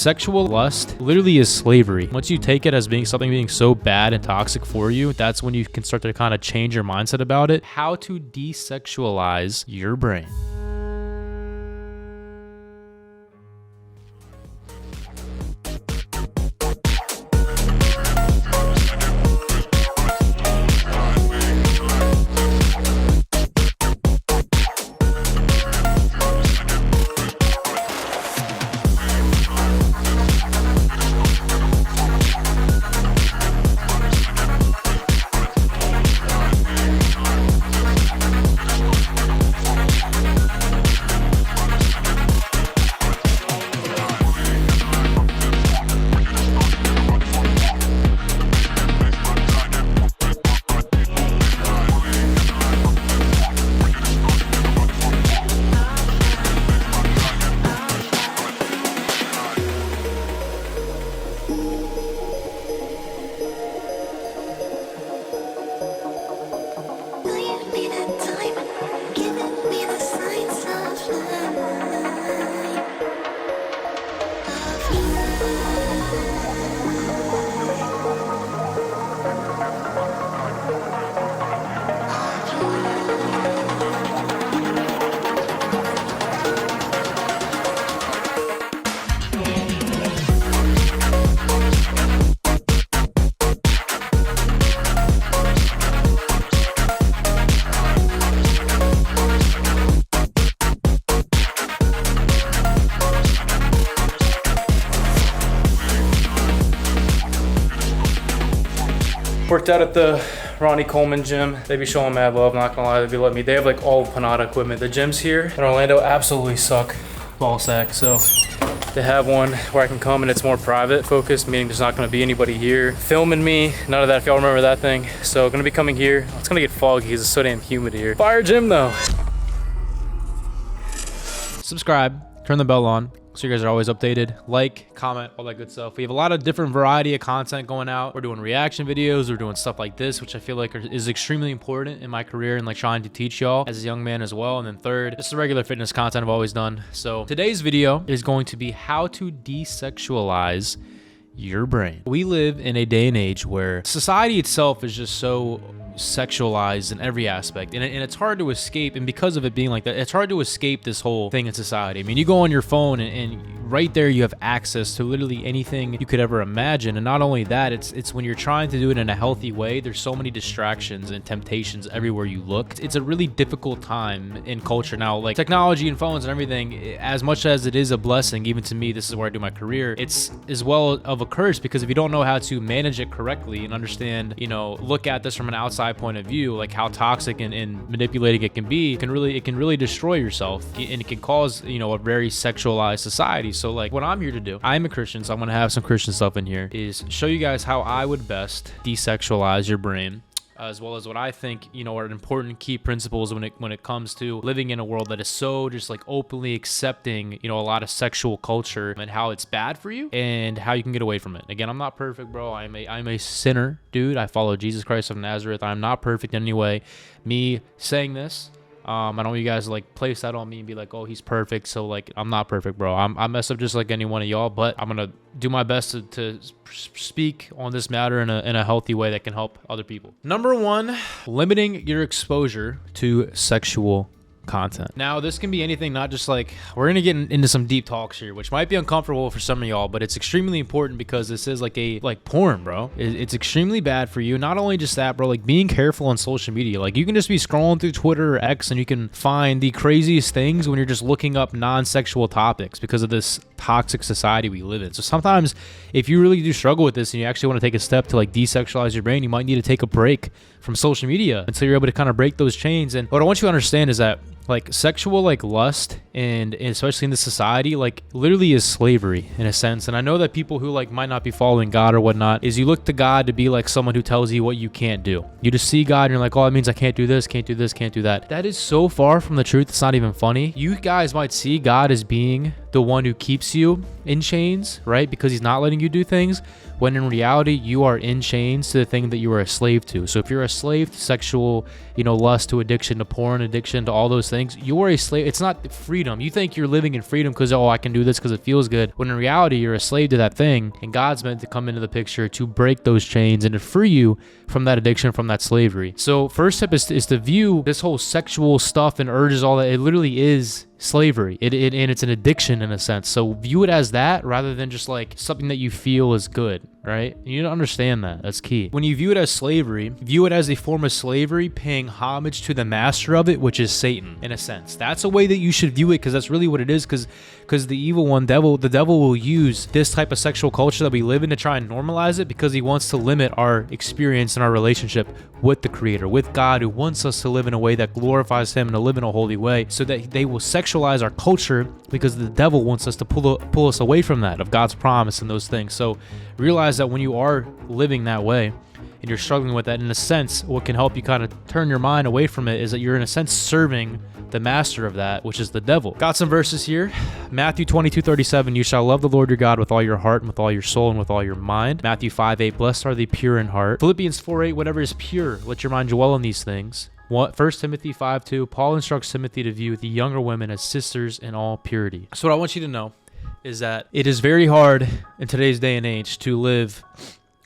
sexual lust literally is slavery. Once you take it as being something being so bad and toxic for you, that's when you can start to kind of change your mindset about it. How to desexualize your brain. Worked out at the Ronnie Coleman gym. They be showing mad love, not gonna lie, they be letting me. They have like all Panada equipment. The gyms here in Orlando absolutely suck ball sack. So they have one where I can come and it's more private focused, meaning there's not gonna be anybody here filming me. None of that, if y'all remember that thing. So gonna be coming here. It's gonna get foggy because it's so damn humid here. Fire gym though. Subscribe, turn the bell on, so you guys are always updated. Like, comment, all that good stuff. We have a lot of different variety of content going out. We're doing reaction videos. We're doing stuff like this, which I feel like is extremely important in my career and like trying to teach y'all as a young man as well. And then third, just the regular fitness content I've always done. So today's video is going to be how to desexualize your brain. We live in a day and age where society itself is just so sexualized in every aspect, and it's hard to escape. And because of it being like that, it's hard to escape this whole thing in society. I mean, you go on your phone and right there you have access to literally anything you could ever imagine. And not only that, it's when you're trying to do it in a healthy way, there's so many distractions and temptations everywhere you look. It's a really difficult time in culture now. Like technology and phones and everything, as much as it is a blessing, even to me, this is where I do my career, it's as well of a curse, because if you don't know how to manage it correctly and understand, you know, look at this from an outside point of view, like how toxic and manipulating it can be, it can really destroy yourself, and it can cause, you know, a very sexualized society. So like what I'm here to do, I'm a Christian, so I'm gonna have some Christian stuff in here, is show you guys how I would best desexualize your brain, as well as what I think, you know, are important key principles when it comes to living in a world that is so just like openly accepting, you know, a lot of sexual culture, and how it's bad for you and how you can get away from it. Again, I'm not perfect, bro. I'm a sinner, dude. I follow Jesus Christ of Nazareth. I'm not perfect in any way. Me saying this, I don't want you guys to like place that on me and be like, oh, he's perfect. So like, I'm not perfect, bro. I mess up just like any one of y'all, but I'm gonna do my best to speak on this matter in a healthy way that can help other people. Number one, limiting your exposure to sexual content. Now, this can be anything, not just like, we're gonna get into some deep talks here, which might be uncomfortable for some of y'all, but it's extremely important because this is like porn, bro. It's extremely bad for you. Not only just that, bro, like being careful on social media. Like you can just be scrolling through Twitter or X and you can find the craziest things when you're just looking up non-sexual topics because of this toxic society we live in. So sometimes if you really do struggle with this and you actually want to take a step to like desexualize your brain, you might need to take a break from social media until you're able to kind of break those chains. And what I want you to understand is that like sexual like lust, and especially in this society, like literally is slavery in a sense. And I know that people who like might not be following God or whatnot, is you look to God to be like someone who tells you what you can't do. You just see God and you're like, oh, it means I can't do this, can't do this, can't do that. That is so far from the truth, it's not even funny. You guys might see God as being the one who keeps you in chains, right? Because he's not letting you do things, when in reality, you are in chains to the thing that you are a slave to. So if you're a slave to sexual, lust, to addiction, to porn, addiction, to all those things, you are a slave. It's not freedom. You think you're living in freedom because, I can do this because it feels good. When in reality, you're a slave to that thing, and God's meant to come into the picture to break those chains and to free you from that addiction, from that slavery. So first step is to view this whole sexual stuff and urges, all that. It literally is slavery. And it's an addiction in a sense. So view it as that rather than just like something that you feel is good, right? You need to understand that. That's key. When you view it as slavery, view it as a form of slavery, paying homage to the master of it, which is Satan, in a sense. That's a way that you should view it, because that's really what it is. Because the evil one, the devil will use this type of sexual culture that we live in to try and normalize it, because he wants to limit our experience and our relationship with the Creator, with God, who wants us to live in a way that glorifies him and to live in a holy way, so that they will sexualize our culture, because the devil wants us to pull us away from that, of God's promise and those things. So realize that when you are living that way and you're struggling with that, in a sense, what can help you kind of turn your mind away from it is that you're in a sense serving the master of that, which is the devil. Got some verses here. Matthew 22:37, you shall love the Lord your God with all your heart and with all your soul and with all your mind. Matthew 5:8, blessed are the pure in heart. Philippians 4:8, whatever is pure, let your mind dwell on these things. 1 Timothy 5:2, Paul instructs Timothy to view the younger women as sisters in all purity. So what I want you to know is that it is very hard in today's day and age to live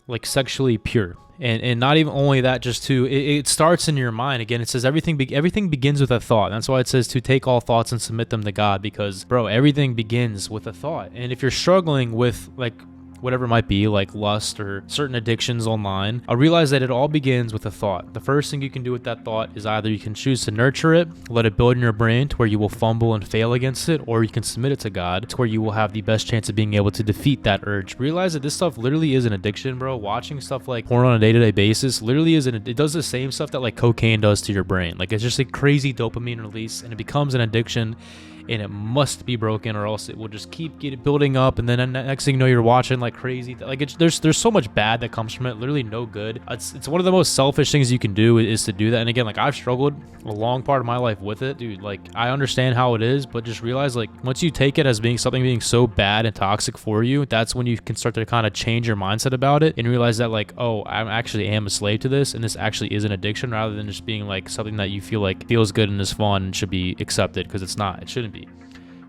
like sexually pure. And not even only that, just it starts in your mind. Again, it says everything begins with a thought. That's why it says to take all thoughts and submit them to God, because, bro, everything begins with a thought. And if you're struggling with like whatever it might be, like lust or certain addictions online, I realize that it all begins with a thought. The first thing you can do with that thought is either you can choose to nurture it, let it build in your brain to where you will fumble and fail against it, or you can submit it to God to where you will have the best chance of being able to defeat that urge. Realize that this stuff literally is an addiction, bro. Watching stuff like porn on a day-to-day basis literally it does the same stuff that like cocaine does to your brain. Like, it's just a crazy dopamine release, and it becomes an addiction. And it must be broken, or else it will just keep building up, and then next thing you know, you're watching like crazy. Like, there's so much bad that comes from it. Literally no good. It's one of the most selfish things you can do is to do that. And again, like, I've struggled a long part of my life with it, dude. Like, I understand how it is, but just realize, like, once you take it as being something being so bad and toxic for you, that's when you can start to kind of change your mindset about it and realize that, like, oh, I actually am a slave to this, and this actually is an addiction, rather than just being like something that you feel like feels good and is fun and should be accepted, because it's not. It shouldn't be.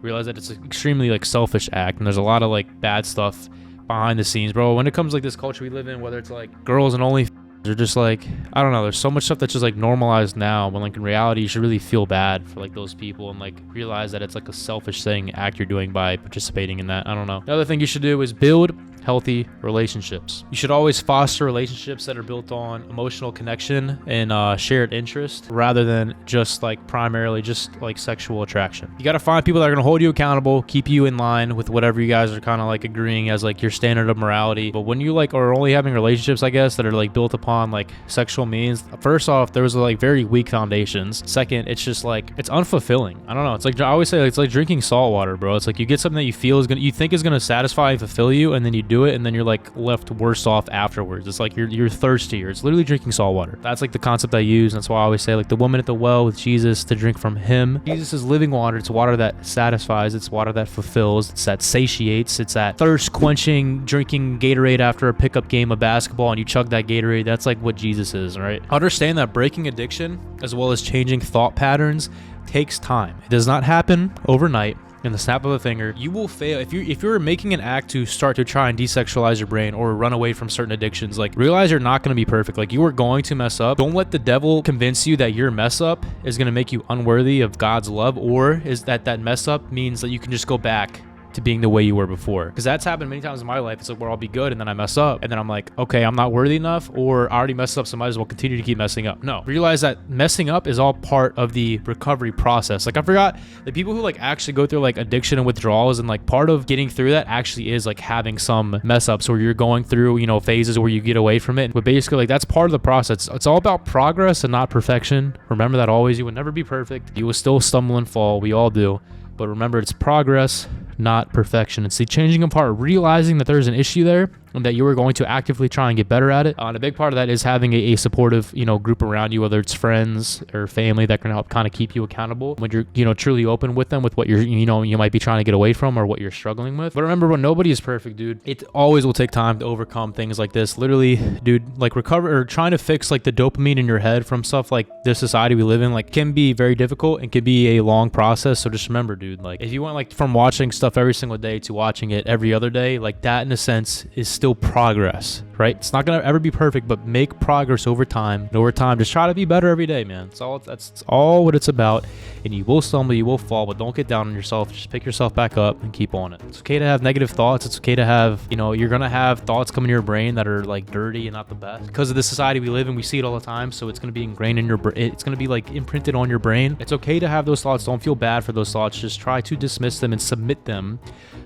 Realize that it's an extremely like selfish act, and there's a lot of like bad stuff behind the scenes, bro. When it comes like this culture we live in, whether it's like girls and only they're just like, I don't know, there's so much stuff that's just like normalized now, when like in reality you should really feel bad for like those people, and like realize that it's like a selfish act you're doing by participating in that. I don't know. The other thing you should do is build healthy relationships. You should always foster relationships that are built on emotional connection and shared interest, rather than just like primarily just like sexual attraction. You got to find people that are going to hold you accountable, keep you in line with whatever you guys are kind of like agreeing as like your standard of morality. But when you like are only having relationships, I guess, that are like built upon like sexual means, first off, there was like very weak foundations. Second, it's just like, it's unfulfilling. I don't know. It's like, I always say, it's like drinking salt water, bro. It's like you get something that you think is gonna satisfy and fulfill you, and then you do it, and then you're like left worse off afterwards. It's like you're thirstier. It's literally drinking salt water. That's like the concept I use. And that's why I always say, like, the woman at the well with Jesus, to drink from him. Jesus is living water. It's water that satisfies. It's water that fulfills. It's that satiates. It's that thirst quenching, drinking Gatorade after a pickup game of basketball, and you chug that Gatorade. That's like what Jesus is, right? Understand that breaking addiction, as well as changing thought patterns, takes time. It does not happen overnight. In the snap of a finger. You will fail if you're making an act to start to try and desexualize your brain or run away from certain addictions. Like, realize you're not going to be perfect. Like, you are going to mess up. Don't let the devil convince you that your mess up is going to make you unworthy of God's love, or is that mess up means that you can just go back to being the way you were before. Because that's happened many times in my life. It's like, where I'll be good, and then I mess up, and then I'm like, okay, I'm not worthy enough, or I already messed up, so I might as well continue to keep messing up. No, realize that messing up is all part of the recovery process. Like, I forgot the people who like actually go through like addiction and withdrawals, and like part of getting through that actually is like having some mess ups where you're going through, phases where you get away from it. But basically, like, that's part of the process. It's all about progress and not perfection. Remember that always. You will never be perfect. You will still stumble and fall. We all do. But remember, it's progress, not perfection. It's the changing of heart, realizing that there's an issue there and that you are going to actively try and get better at it. And a big part of that is having a supportive, group around you, whether it's friends or family that can help kind of keep you accountable when you're, truly open with them with what you're, you might be trying to get away from or what you're struggling with. But remember, when nobody is perfect, dude, it always will take time to overcome things like this. Literally, dude, like recover or trying to fix like the dopamine in your head from stuff like this society we live in, like can be very difficult and can be a long process. So just remember, dude, like if you went like from watching stuff every single day to watching it every other day, like that in a sense is still progress, right? It's not gonna ever be perfect, but make progress over time. And over time, just try to be better every day, man. That's all what it's about. And you will stumble, you will fall, but don't get down on yourself. Just pick yourself back up and keep on it. It's okay to have negative thoughts. It's okay to have, you're gonna have thoughts come into your brain that are like dirty and not the best because of the society we live in. We see it all the time, so it's gonna be ingrained in your brain. It's gonna be like imprinted on your brain. It's okay to have those thoughts. Don't feel bad for those thoughts. Just try to dismiss them and submit them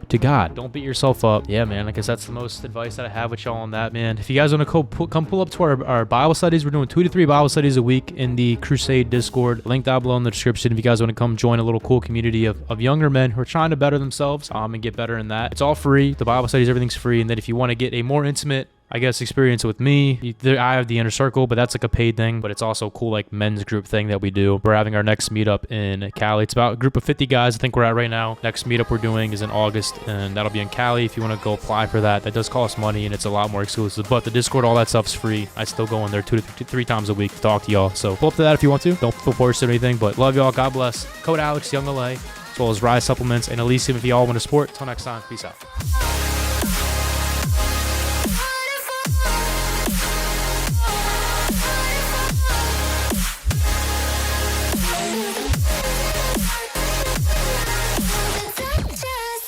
to God. Don't beat yourself up. Yeah, man, I guess that's the most advice that I have with y'all on that, man. If you guys want to come pull up to our Bible studies, we're doing 2 to 3 Bible studies a week in the Crusade Discord. Link down below in the description if you guys want to come join a little cool community of younger men who are trying to better themselves and get better in that. It's all free. The Bible studies, everything's free. And then if you want to get a more intimate experience with me, I have the inner circle, but that's like a paid thing, but it's also a cool like men's group thing that we do. We're having our next meetup in Cali. It's about a group of 50 guys I think we're at right now. Next meetup we're doing is in August, and that'll be in Cali. If you want to go apply for that, that does cost money and it's a lot more exclusive, but the Discord, all that stuff's free. I still go in there 2 to 3 times a week to talk to y'all, so pull up to that if you want to. Don't feel forced or anything, but love y'all. God bless. Code Alex Young LA, as well as Rise Supplements and Elysium if y'all want to support. Till next time, peace out.